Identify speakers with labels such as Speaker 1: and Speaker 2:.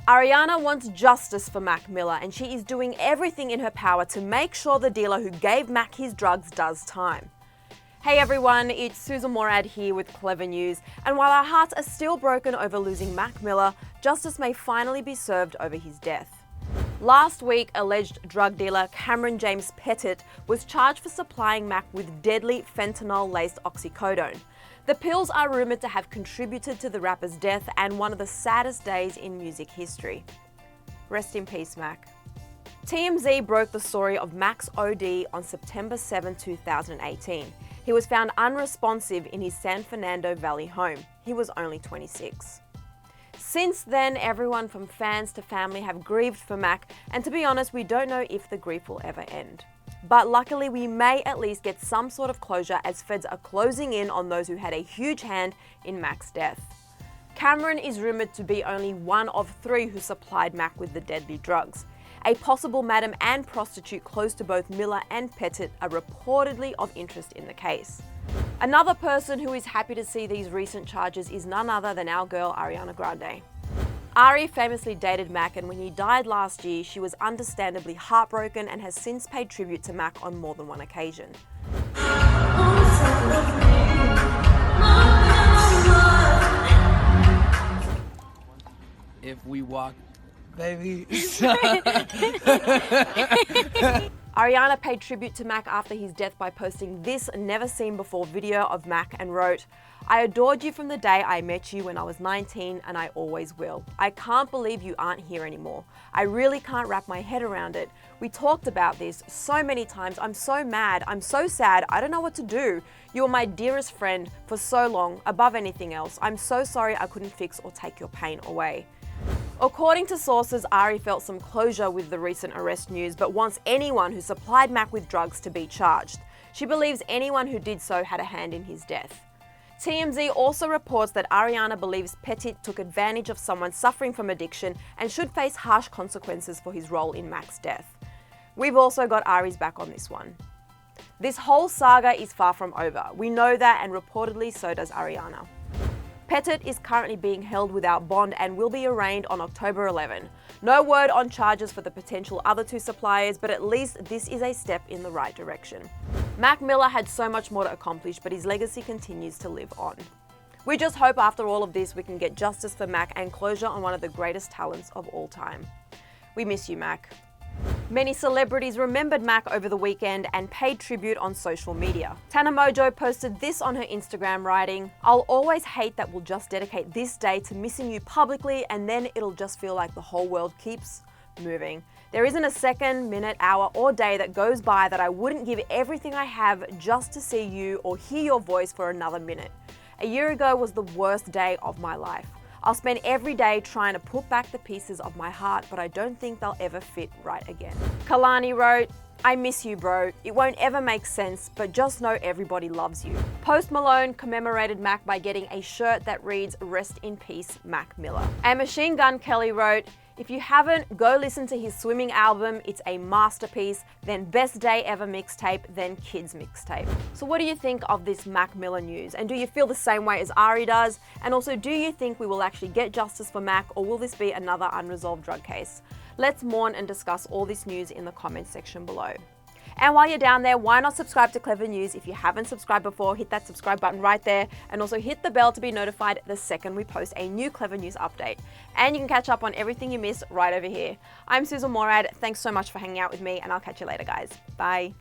Speaker 1: Ariana wants justice for Mac Miller, and she is doing everything in her power to make sure the dealer who gave Mac his drugs does time. Hey everyone, it's Sussan Mourad here with Clevver News, and while our hearts are still broken over losing Mac Miller, justice may finally be served over his death. Last week, alleged drug dealer Cameron James Pettit was charged for supplying Mac with deadly fentanyl-laced oxycodone. The pills are rumoured to have contributed to the rapper's death and one of the saddest days in music history. Rest in peace, Mac. TMZ broke the story of Mac's OD on September 7, 2018. He was found unresponsive in his San Fernando Valley home. He was only 26. Since then, everyone from fans to family have grieved for Mac, and to be honest, we don't know if the grief will ever end. But luckily, we may at least get some sort of closure as feds are closing in on those who had a huge hand in Mac's death. Cameron is rumoured to be only one of 3 who supplied Mac with the deadly drugs. A possible madam and prostitute close to both Miller and Pettit are reportedly of interest in the case. Another person who is happy to see these recent charges is none other than our girl Ariana Grande. Ari famously dated Mac, and when he died last year, she was understandably heartbroken and has since paid tribute to Mac on more than one occasion.
Speaker 2: If we walk, baby.
Speaker 1: Ariana paid tribute to Mac after his death by posting this never-seen-before video of Mac and wrote, "I adored you from the day I met you when I was 19 and I always will. I can't believe you aren't here anymore. I really can't wrap my head around it. We talked about this so many times. I'm so mad. I'm so sad. I don't know what to do. You were my dearest friend for so long, above anything else. I'm so sorry I couldn't fix or take your pain away." According to sources, Ari felt some closure with the recent arrest news, but wants anyone who supplied Mac with drugs to be charged. She believes anyone who did so had a hand in his death. TMZ also reports that Ariana believes Pettit took advantage of someone suffering from addiction and should face harsh consequences for his role in Mac's death. We've also got Ari's back on this one. This whole saga is far from over. We know that, and reportedly so does Ariana. Pettit is currently being held without bond and will be arraigned on October 11. No word on charges for the potential other 2 suppliers, but at least this is a step in the right direction. Mac Miller had so much more to accomplish, but his legacy continues to live on. We just hope after all of this we can get justice for Mac and closure on one of the greatest talents of all time. We miss you, Mac. Many celebrities remembered Mac over the weekend and paid tribute on social media. Tana Mojo posted this on her Instagram, writing, "I'll always hate that we'll just dedicate this day to missing you publicly, and then it'll just feel like the whole world keeps moving. There isn't a second, minute, hour, or day that goes by that I wouldn't give everything I have just to see you or hear your voice for another minute. A year ago was the worst day of my life. I'll spend every day trying to put back the pieces of my heart, but I don't think they'll ever fit right again." Kalani wrote, "I miss you, bro. It won't ever make sense, but just know everybody loves you." Post Malone commemorated Mac by getting a shirt that reads, "Rest in peace, Mac Miller." And Machine Gun Kelly wrote, "If you haven't, go listen to his swimming album. It's a masterpiece. Then Best Day Ever mixtape, then Kids mixtape." So what do you think of this Mac Miller news? And do you feel the same way as Ari does? And also, do you think we will actually get justice for Mac, or will this be another unresolved drug case? Let's mourn and discuss all this news in the comments section below. And while you're down there, why not subscribe to Clevver News? If you haven't subscribed before, hit that subscribe button right there, and also hit the bell to be notified the second we post a new Clevver News update. And you can catch up on everything you missed right over here. I'm Sussan Mourad. Thanks so much for hanging out with me, and I'll catch you later, guys. Bye.